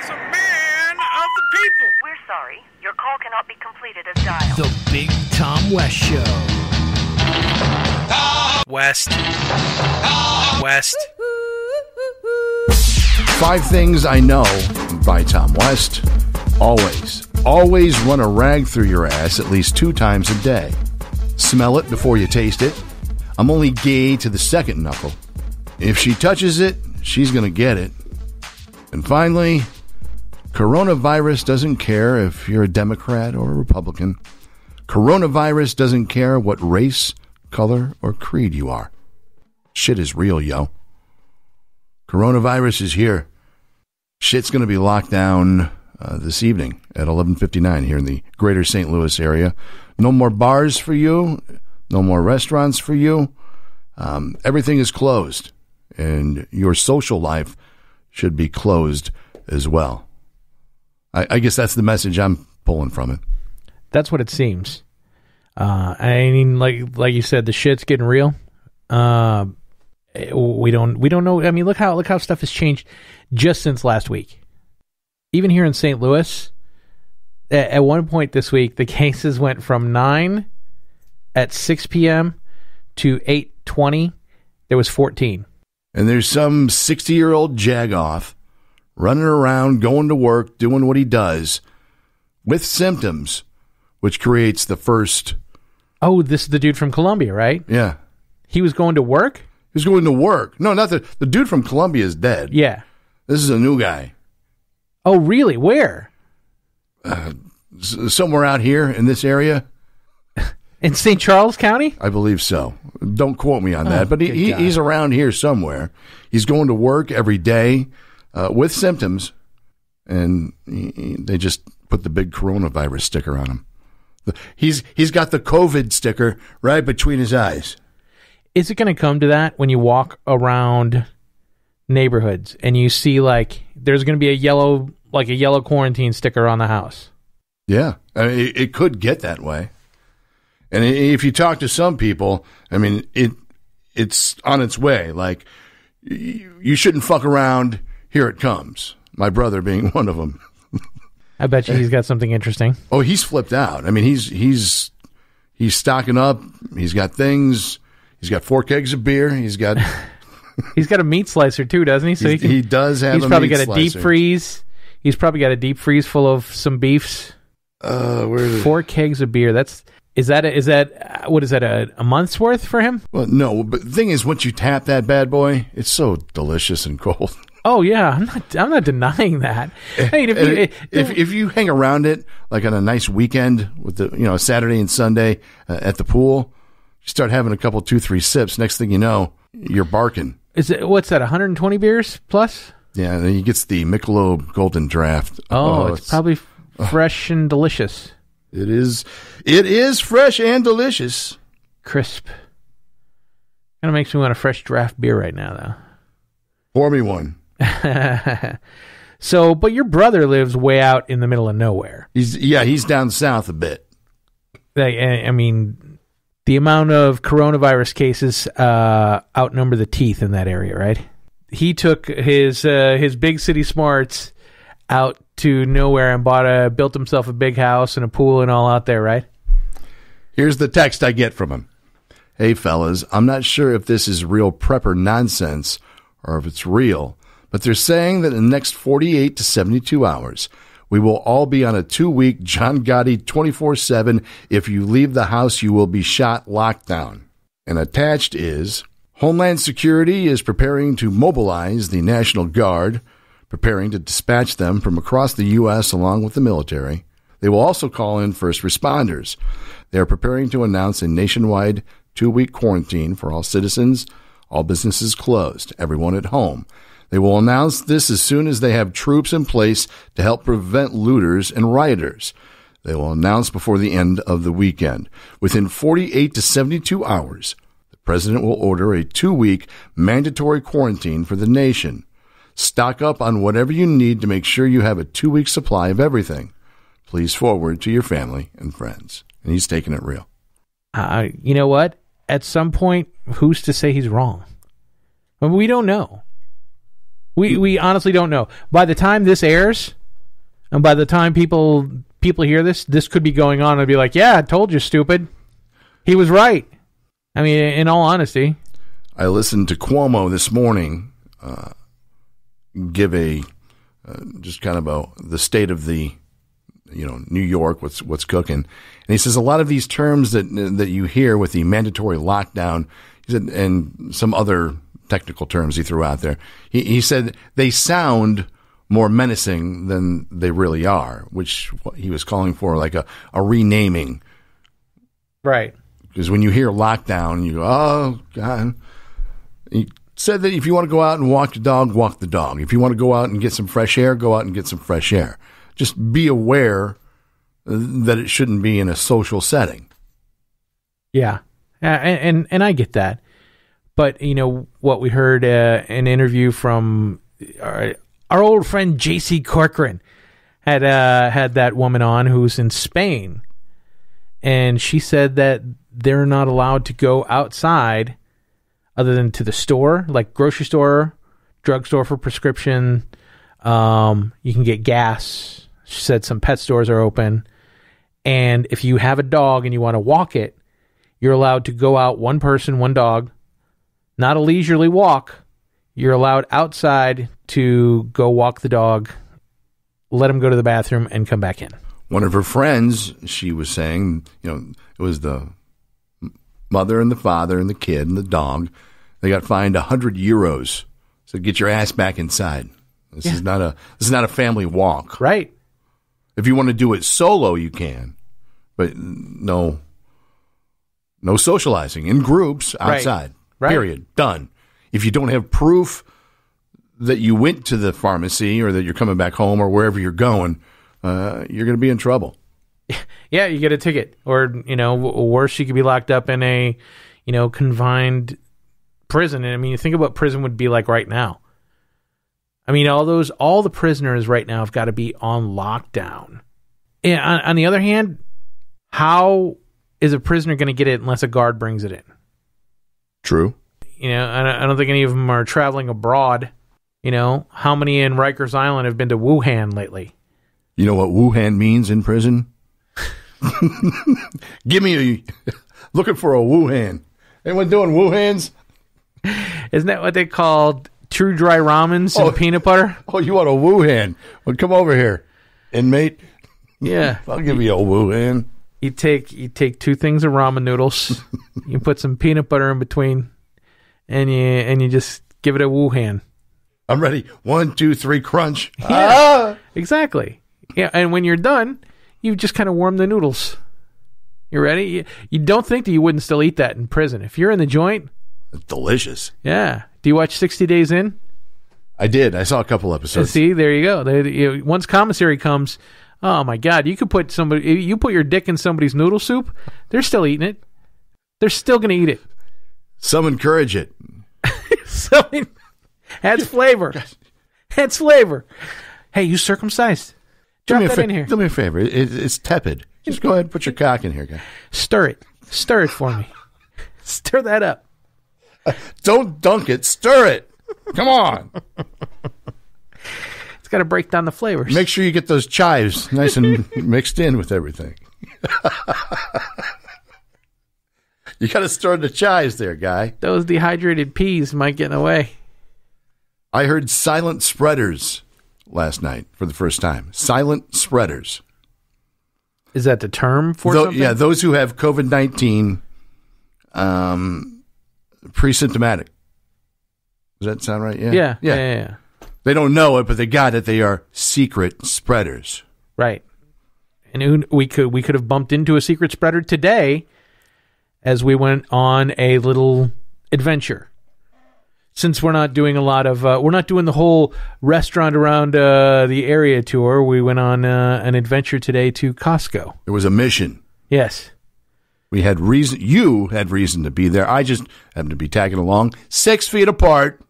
a man of the people. We're sorry. Your call cannot be completed as dialed. The Big Tom West Show. West. West. 5 Things I Know by Tom West. Always run a rag through your ass at least 2 times a day. Smell it before you taste it. I'm only gay to the second knuckle. If she touches it, she's going to get it. And finally, coronavirus doesn't care if you're a Democrat or a Republican. Coronavirus doesn't care what race, color, or creed you are. Shit is real, yo. Coronavirus is here. Shit's going to be locked down this evening at 11:59 here in the greater St. Louis area. No more bars for you. No more restaurants for you. Everything is closed. And your social life should be closed as well. I guess that's the message I'm pulling from it. That's what it seems. I mean, like you said, the shit's getting real. We don't know. I mean, look how stuff has changed just since last week. Even here in St. Louis, at one point this week, the cases went from 9 at 6 p.m. to 8:20. There was 14. And there's some 60-year-old jagoff running around, going to work, doing what he does with symptoms, which creates the first... Oh, this is the dude from Colombia, right? Yeah. He was going to work? He was going to work. No, not the dude from Colombia is dead. Yeah. This is a new guy. Oh, really? Where? Somewhere out here in this area. In St. Charles County? I believe so. Don't quote me on that. But he's around here somewhere. He's going to work every day with symptoms, and they just put the big coronavirus sticker on him. He's got the COVID sticker right between his eyes. Is it going to come to that when you walk around neighborhoods and you see, like, there's going to be a yellow quarantine sticker on the house? Yeah. I mean, it could get that way. And if you talk to some people, I mean, it's on its way. Like, you shouldn't fuck around. Here it comes. My brother being one of them. I bet you he's got something interesting. Oh, he's flipped out. I mean, he's stocking up. He's got things. He's got 4 kegs of beer. He's got a meat slicer too, doesn't he? So he does have. He's a probably meat got a slicer. deep freeze. He's probably got a deep freeze full of some beefs. Where is 4 kegs of beer. Is that a month's worth for him? Well, no. But the thing is, once you tap that bad boy, it's so delicious and cold. Oh yeah, I'm not denying that. Hey, if you hang around it like on a nice weekend with the Saturday and Sunday at the pool, you start having a couple 2-3 sips. Next thing you know, you're barking. What's that? 120 beers plus? Yeah, and then he gets the Michelob Golden Draft. Oh, it's probably fresh and delicious. It is fresh and delicious, crisp. Kind of makes me want a fresh draft beer right now, though. Pour me one. So, but your brother lives way out in the middle of nowhere. He's down south a bit. I mean, the amount of coronavirus cases outnumber the teeth in that area, right? He took his big city smarts out to nowhere and built himself a big house and a pool and all out there, right? Here's the text I get from him. Hey, fellas, I'm not sure if this is real prepper nonsense or if it's real, but they're saying that in the next 48 to 72 hours, we will all be on a 2-week John Gotti 24/7. If you leave the house, you will be shot lockdown. And attached is, Homeland Security is preparing to mobilize the National Guard, preparing to dispatch them from across the U.S. along with the military. They will also call in first responders. They are preparing to announce a nationwide 2-week quarantine for all citizens, all businesses closed, everyone at home. They will announce this as soon as they have troops in place to help prevent looters and rioters. They will announce before the end of the weekend. Within 48 to 72 hours, the president will order a 2-week mandatory quarantine for the nation. Stock up on whatever you need to make sure you have a 2-week supply of everything. Please forward to your family and friends. And he's taking it real. You know what? At some point, who's to say he's wrong? I mean, we don't know. We honestly don't know. By the time this airs, And by the time people hear this could be going on and be like, yeah, I told you, stupid. He was right. I mean, in all honesty. I listened to Cuomo this morning give a just kind of the state of the New York, what's cooking, and he says a lot of these terms that you hear with the mandatory lockdown, he said, and some other technical terms he threw out there. He said they sound more menacing than they really are, which he was calling for like a renaming, right? Because when you hear lockdown, you go, oh God. He said that if you want to go out and walk the dog, walk the dog. If you want to go out and get some fresh air, go out and get some fresh air. Just be aware that it shouldn't be in a social setting. Yeah, and I get that. But, what we heard an interview from our old friend J.C. Corcoran had that woman on who's in Spain. And she said that they're not allowed to go outside other than to the store, like grocery store, drugstore for prescription. You can get gas. She said some pet stores are open. And if you have a dog and you want to walk it, you're allowed to go out, one person, one dog, not a leisurely walk. You're allowed outside to go walk the dog, let him go to the bathroom, and come back in. One of her friends, she was saying, it was the mother and the father and the kid and the dog. They got fined €100. So get your ass back inside. This is not a family walk. Right. If you want to do it solo, you can, but no socializing in groups outside. Right. Period. Done. If you don't have proof that you went to the pharmacy or that you're coming back home or wherever you're going, you're going to be in trouble. Yeah, you get a ticket, or worse, you could be locked up in a confined prison. And I mean, you think about prison would be like right now. I mean, all the prisoners right now have got to be on lockdown. And on the other hand, how is a prisoner going to get it unless a guard brings it in? True. I don't think any of them are traveling abroad. How many in Rikers Island have been to Wuhan lately? You know what Wuhan means in prison? Give me looking for a Wuhan. Anyone doing Wuhans? Isn't that what they called true dry ramens and peanut butter? Oh, you want a Wuhan? Well, come over here, inmate. Yeah, I'll give you a Wuhan. You take 2 things of ramen noodles, you put some peanut butter in between, and you just give it a Wuhan. I'm ready. 1, 2, 3, crunch. Yeah, exactly. Yeah, and when you're done, you just kind of warm the noodles. You ready? You don't think that you wouldn't still eat that in prison. If you're in the joint. It's delicious. Yeah. Do you watch 60 Days In? I did. I saw a couple episodes. See, there you go. Once commissary comes, oh my God, you put your dick in somebody's noodle soup, they're still eating it. They're still going to eat it. Some encourage it. Adds flavor. Adds flavor. Hey, you circumcised. Drop that in here. Do me a favor. It's tepid. Just go ahead and put your cock in here, guy. Stir it. Stir it for me. Stir that up. Don't dunk it. Stir it. Come on. It's got to break down the flavors. Make sure you get those chives nice and mixed in with everything. You got to stir the chives there, guy. Those dehydrated peas might get in the way. I heard silent spreaders last night for the first time. Silent spreaders. Is that the term for something? Yeah, those who have COVID-19 pre-symptomatic. Does that sound right? Yeah. They don't know it, but they got it. They are secret spreaders. Right. And we could have bumped into a secret spreader today as we went on a little adventure. Since we're not doing we're not doing the whole restaurant around the area tour, we went on an adventure today to Costco. There was a mission. Yes. We had reason. You had reason to be there. I just happened to be tagging along 6 feet apart.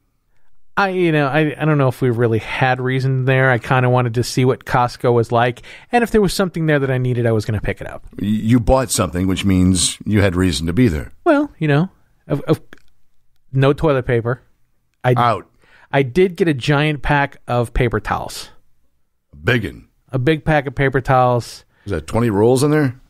I don't know if we really had reason there. I kind of wanted to see what Costco was like, and if there was something there that I needed, I was going to pick it up. You bought something, which means you had reason to be there. Well, no toilet paper. Out. I did get a giant pack of paper towels. Biggin. a big pack of paper towels. Is that 20 rolls in there?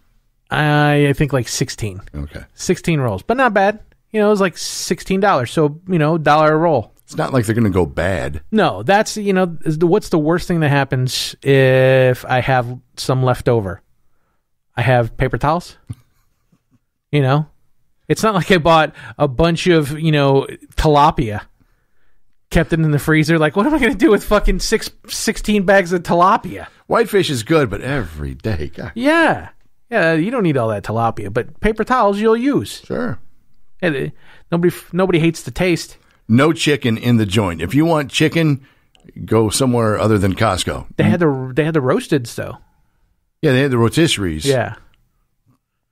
I think like 16. Okay. 16 rolls, but not bad. It was like $16. So, $1 a roll. It's not like they're going to go bad. No, that's, what's the worst thing that happens if I have some left over? I have paper towels. It's not like I bought a bunch of, tilapia, kept it in the freezer. Like, what am I going to do with fucking 16 bags of tilapia? Whitefish is good, but every day. God. Yeah. Yeah, you don't need all that tilapia, but paper towels you'll use. Sure. And nobody hates the taste. No chicken in the joint. If you want chicken, go somewhere other than Costco. They had the roasteds though. Yeah, they had the rotisseries. Yeah.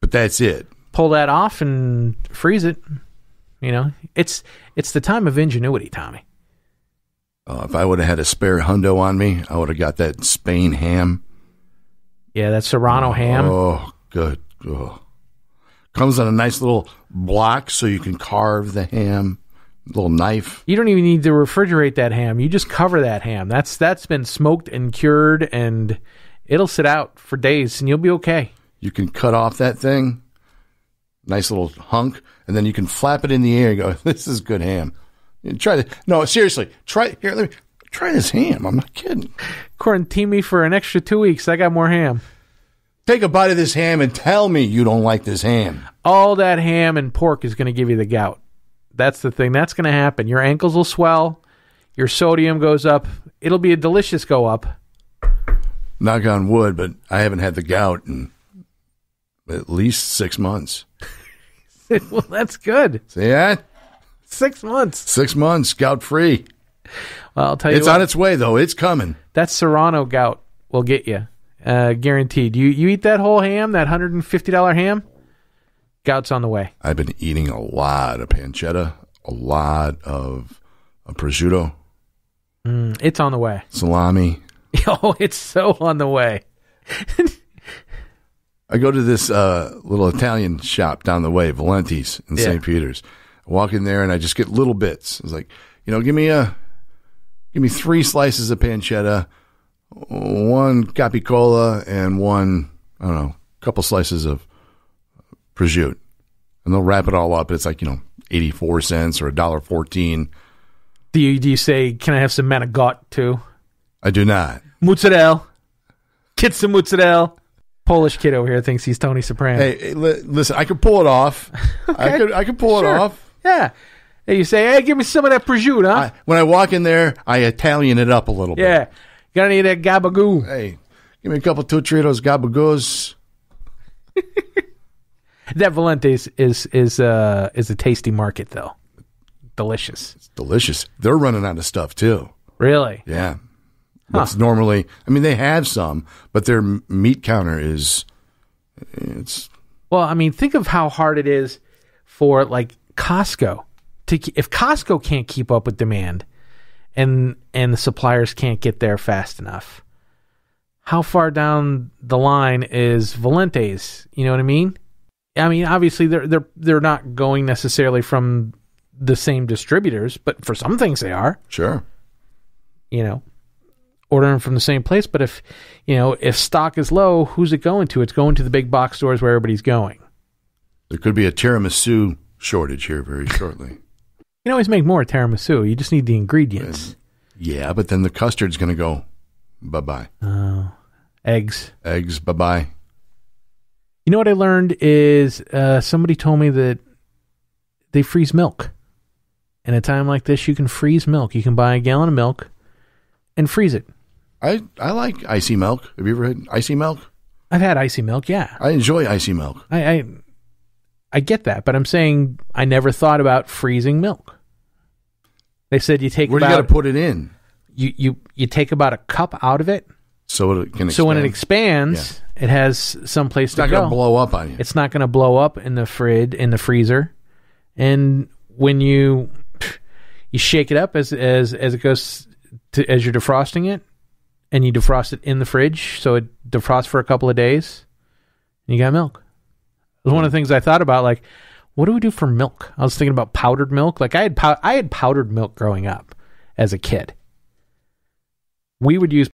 But that's it. Pull that off and freeze it. It's the time of ingenuity, Tommy. If I would have had a spare hundo on me, I would have got that Spain ham. Yeah, that Serrano ham. Oh, good. Oh. Comes on a nice little block so you can carve the ham. Little knife. You don't even need to refrigerate that ham. You just cover that ham. That's been smoked and cured, and it'll sit out for days, and you'll be okay. You can cut off that thing, nice little hunk, and then you can flap it in the air and go, this is good ham. Try this. No, seriously. Try this ham. I'm not kidding. Quarantine me for an extra 2 weeks. I got more ham. Take a bite of this ham and tell me you don't like this ham. All that ham and pork is going to give you the gout. That's the thing. That's going to happen. Your ankles will swell. Your sodium goes up. It'll be a delicious go up. Knock on wood, but I haven't had the gout in at least 6 months. Well, that's good. See that? 6 months. 6 months, gout free. Well, I'll tell you it's on its way, though. It's coming. That Serrano gout will get you. Guaranteed. You eat that whole ham, that $150 ham, gout's on the way. I've been eating a lot of pancetta, a lot of prosciutto. It's on the way. Salami. Oh, it's so on the way. I go to this little Italian shop down the way, Valenti's in St. Peter's. I walk in there and I just get little bits. I was like, give me 3 slices of pancetta, 1 capicola, and 1, I don't know, couple slices of prosciutto. And they'll wrap it all up. It's like, 84 cents or $1.14. Do you say, can I have some manigot too? I do not. Mozzarella. Get some mozzarella. Polish kid over here thinks he's Tony Soprano. Hey, listen, I could pull it off. Okay. I could pull it off. Yeah. And you say, hey, give me some of that prosciutto, huh? When I walk in there, I Italian it up a little bit. Yeah. Got any of that gabagoo? Hey, give me a couple 2 Tritos gabagoos. That Valenti's is a tasty market, though. Delicious. It's delicious. They're running out of stuff, too. Really? Yeah. What's normally, they have some, but their meat counter it's. Well, think of how hard it is for, like, Costco. If Costco can't keep up with demand and the suppliers can't get there fast enough, how far down the line is Valenti's? You know what I mean? Obviously they're not going necessarily from the same distributors, but for some things they are. Sure. Ordering from the same place, but if stock is low, who's it going to? It's going to the big box stores where everybody's going. There could be a tiramisu shortage here very shortly. You can always make more tiramisu. You just need the ingredients. Yeah, but then the custard's going to go bye-bye. Oh, eggs. Eggs, bye-bye. You know what I learned is somebody told me that they freeze milk. In a time like this, you can freeze milk. You can buy a gallon of milk and freeze it. I like icy milk. Have you ever had icy milk? I've had icy milk, yeah. I enjoy icy milk. I get that, but I'm saying I never thought about freezing milk. They said you take Where do you got to put it in? You take about a cup out of it. So it can expand. So when it expands, it has some place to go. It's not going to blow up on you. It's not going to blow up in the freezer. And when you shake it up as it goes to, as you're defrosting it, and you defrost it in the fridge, so it defrosts for a couple of days, and you got milk. It was one of the things I thought about, like, what do we do for milk? I was thinking about powdered milk. Like I had powdered milk growing up as a kid. We would use